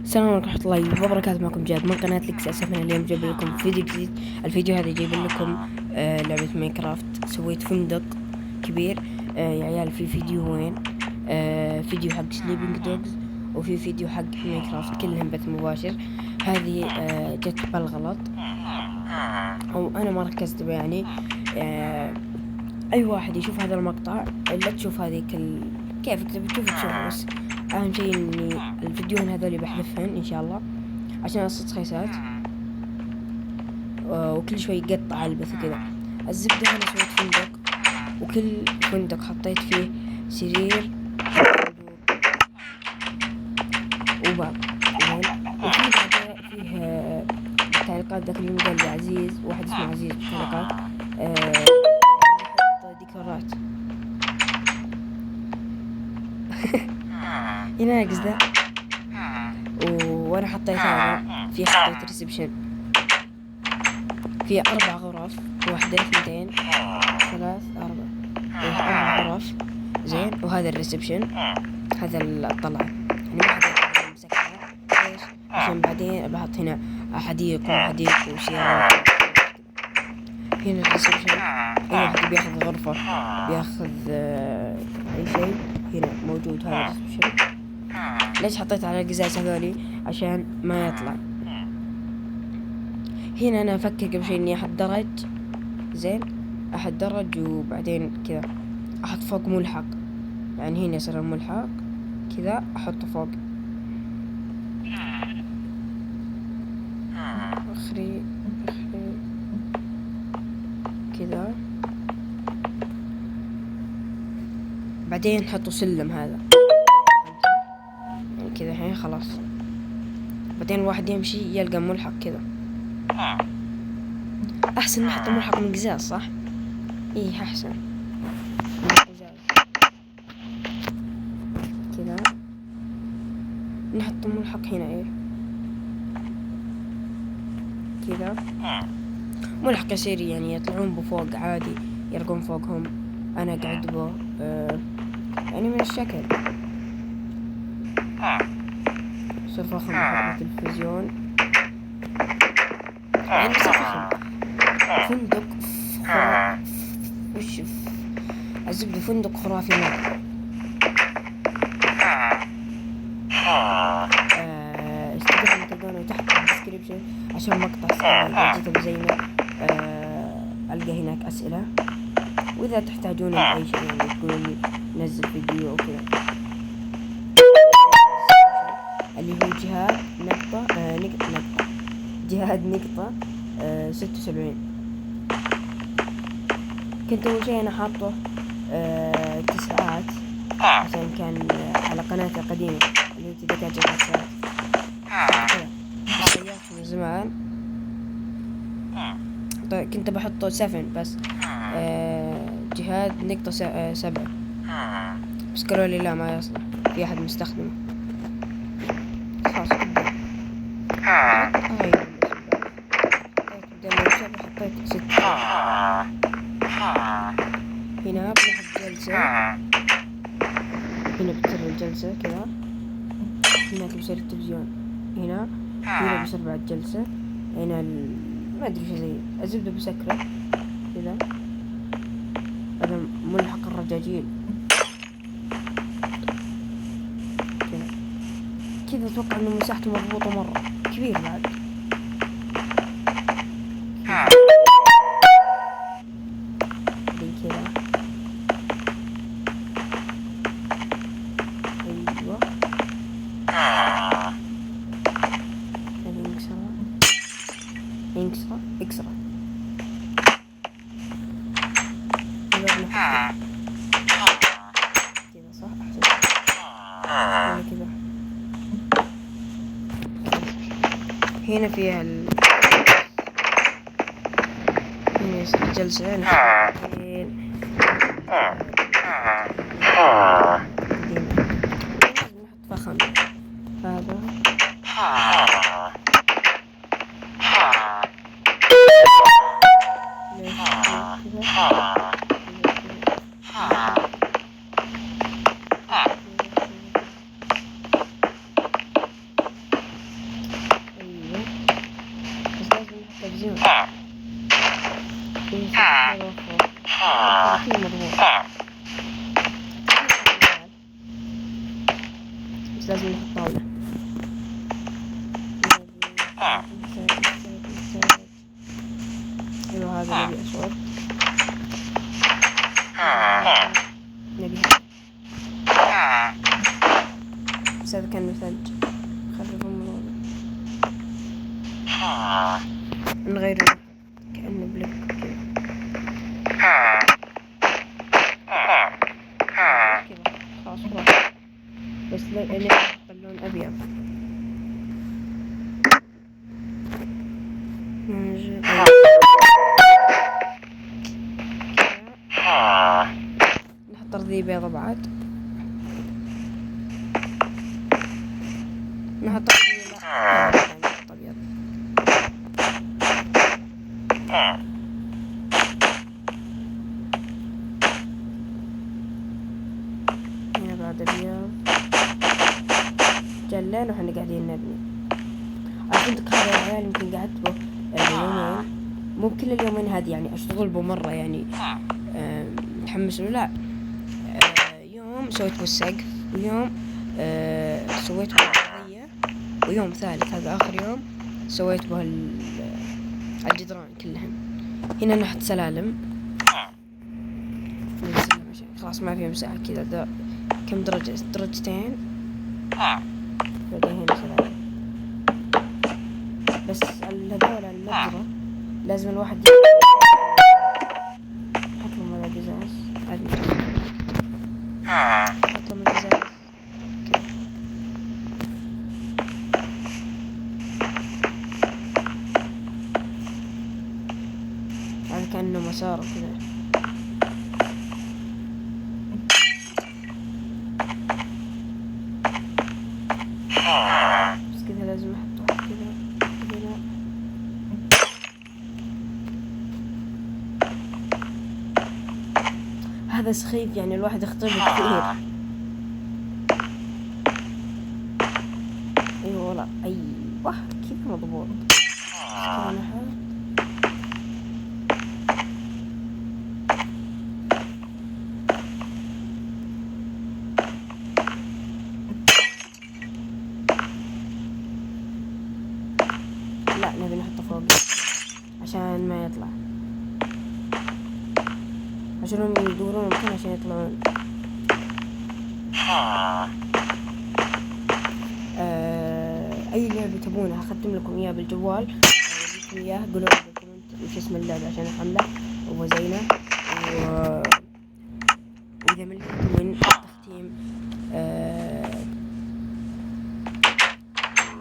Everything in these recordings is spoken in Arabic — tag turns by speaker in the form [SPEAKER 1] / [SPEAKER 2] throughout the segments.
[SPEAKER 1] السلام عليكم ورحمة الله وبركاته. معكم جاد من قناة لكس اسفنا. اليوم جايب لكم فيديو جديد. الفيديو هذا جايب لكم لعبة ماينكرافت. سويت فندق كبير يا عيال. في فيديوين، فيديو حق سليبينج دوجز وفي فيديو حق ماينكرافت، كلهم بث مباشر. هذه جت بالغلط او انا ما ركزت بها يعني. اي واحد يشوف هذا المقطع لا تشوف هذيك كيفك تبي تشوفه، بس اهم شيء اني الفيديوهين هذول بحذفهن ان شاء الله عشان اصيد خيسات، وكل شوي يقطع البث وكذا. الزبدة انا سويت فندق، وكل فندق حطيت فيه سرير وباب وفي بعدها فيه بالتعليقات ذاك اليوم قال لي عزيز، واحد اسمه عزيز بالتعليقات يحط ديكورات هنا قصده. وانا حطيت هذا، في حطيت ريسبشن، في 4 غرف، 1 2 3 4 غرف زين. وهذا الريسبشن، هذا الطلعة يعني ما حد مسكرها. ليش؟ عشان بعدين بحط هنا حديق وسيارات. هنا الريسبشن، اي حد بياخذ غرفة بياخذ اي شيء هنا موجود. هذا الريسبشن. ليش حطيت على القزاز هذولي؟ عشان ما يطلع. هنا انا افكر قبل شيء اني احط درج زين، احط درج وبعدين كذا احط فوق ملحق، يعني هنا يصير الملحق كذا احطه فوق. اخري كذا، بعدين نحطه سلم هذا يعني كذا. الحين خلاص، بعدين الواحد يمشي يلقى ملحق كذا. احسن نحط ملحق من قزاز، صح؟ ايه احسن من قزاز كذا. نحط ملحق هنا ايه كذا، ملحق يصير يعني يطلعون بفوق عادي، يرقون فوقهم. انا قاعد بو يعني من الشكل يصير فخم بحط التلفزيون يعني يصير فخم. فندق وش الزبدة، فندق خرافي مرة. استقبلوا تلقونه تحت الديسكريبشن عشان مقطع سريع جدا زينا. ألقى هناك أسئلة، وإذا تحتاجون أي شيء يعني تقولوا لي نزل فيديو أو كذا. اللي هو جهاد نقطة جهاد نقطة 76. كنت أول شيء أنا حاطه 9 عشان كان على قناتي القديمة اللي هي دكاترة 9 غيرت من زمان. طيب كنت بحطه 7 بس جهاد نقطة 7، بس قالوا لي لا ما يصلح، في أحد مستخدمه. خلاص حطيت 6. هنا بنحط جلسة، هنا بتصير الجلسة كذا، هنا بيصير التلفزيون، هنا بيصير بعد جلسة. هنا ما أدري شو زي الزبدة بسكره كذا. هذا ملحق الرجاجيل كذا. أتوقع إنه مساحته مضبوطة مرة، كبير بعد. كذا أيوة، اكسره كذا صح احسن. هنا كذا، هنا فيها هنا يصير الجلسة. نحط فخم هذا بس لازم نحط طاولة. ايوه هذا نبي اسود. نبي هذا بس هذا كان ثلج. خففه من الوضع. نغيره كأنه بلك كذا. خلاص بس لأني أحط اللون أبيض. نحط أرضية بيضة بعد. نحط أرضية نحط أبيض. هنا بعد أبيض. جلين وحنا قاعدين نبني. الفندق هذا يا عيال يمكن قعدت به يومين، مو كل اليومين هذه يعني أشتغل به مرة يعني متحمس له. لا يوم سويت به السقف، ويوم سويت به الأرضية، ويوم ثالث هذا آخر يوم سويت به الجدران كلهن. هنا نحط سلالم خلاص ما في مساحة كذا. كم درجة؟ درجتين. بعدين هنا سلالم. بس هذول المجرى لازم الواحد يحط لهم على قزاز. يحط لهم القزاز كذا. هذا كأنه مسار كذا. بس كذا لازم احط واحد كذا. هذا سخيف يعني الواحد يخطب كثير. ايوه لا ايوه كذا مضبوط. لا نبي نحطه فوق عشان ما يطلع، عشان هم يدورون المكان عشان يطلعون. اي لعبة تبونها هختم لكم اياها بالجوال، اوريكم اياها. قولوا لي بالكومنت وش اسم اللعبة عشان احمله وزينه. واذا مليتوا من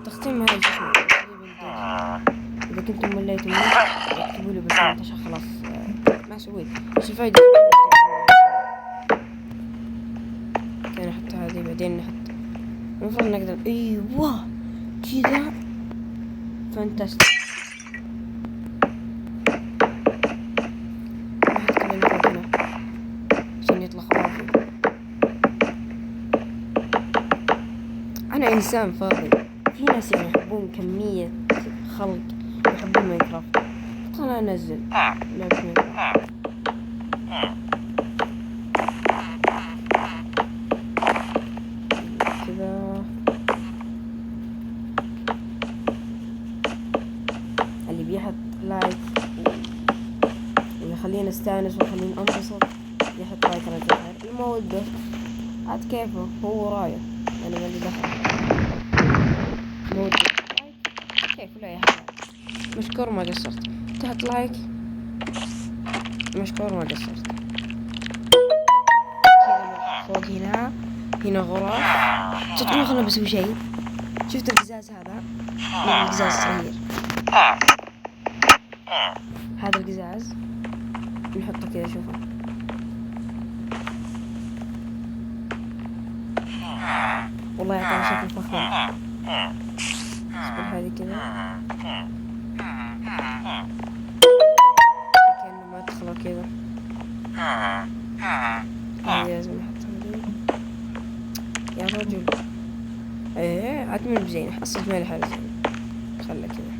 [SPEAKER 1] تختيم هذا شو اسمه. اذا كنتم مليتوا منه اكتبوا لي بالكومنت عشان خلاص ما سويت. بس الفايدة كان نحط هذه بعدين نحط المفروض نقدر. ايوه كذا فانتاستيك. نحط كل اللي فوق هنا عشان يطلع خرافي. انا انسان فاضي. في ناس يعني يحبون كمية خلق، يحبون ماينكرافت. خلنا انزل لعبة ماينكرافت. كذا اللي بيحط لايك ويخليني استانس ويخليني انبسط يحط لايك على الجوهر. المودة عاد كيفه هو رايه، انا مالي دخل. مودة لايك كيف لا يحط لايك. مشكور ما قصرت. تحط لايك مشكور ما قصرت. فوق هنا غرف. تدرون خلنا بسوي شيء. شفت القزاز هذا؟ القزاز صغير. هذا القزاز نحطه كذا. شوفوا والله يعطينا شكل فخم. اصبر هذه كذا كأنه ما تدخلوا كذا. هذه لازم نحطها يا رجل. ايه عاد من بزين. حصلت مالي حاجة زين. خلى كذا.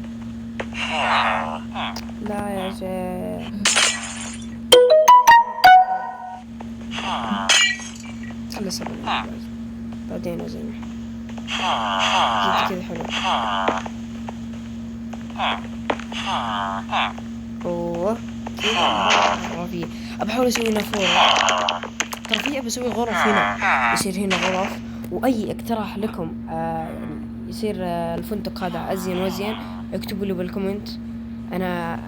[SPEAKER 1] لا يا شيخ خلى سبب بعدين ازين. جد كذا حلو. اوه خرافية. بحاول اسوي نافورة، ترى في بسوي غرف هنا، يصير هنا غرف. واي اقتراح لكم يعني يصير الفندق هذا ازين وازين، اكتبوا لي بالكومنت. انا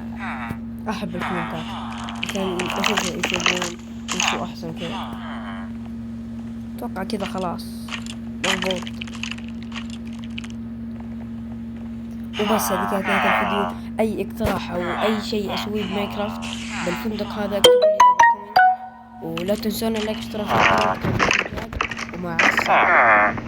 [SPEAKER 1] احب الكومنتات عشان اشوف ايش يبون، ايش احسن كذا. اتوقع كذا خلاص مضبوط. وبس هذه كانت نهاية الفيديو. اي اقتراح او اي شيء اسويه بماينكرافت بالفندق هذا اكتبوا لي بالكومنت. ولا تنسون اللايك والاشتراك في القناة. ومع السلامة.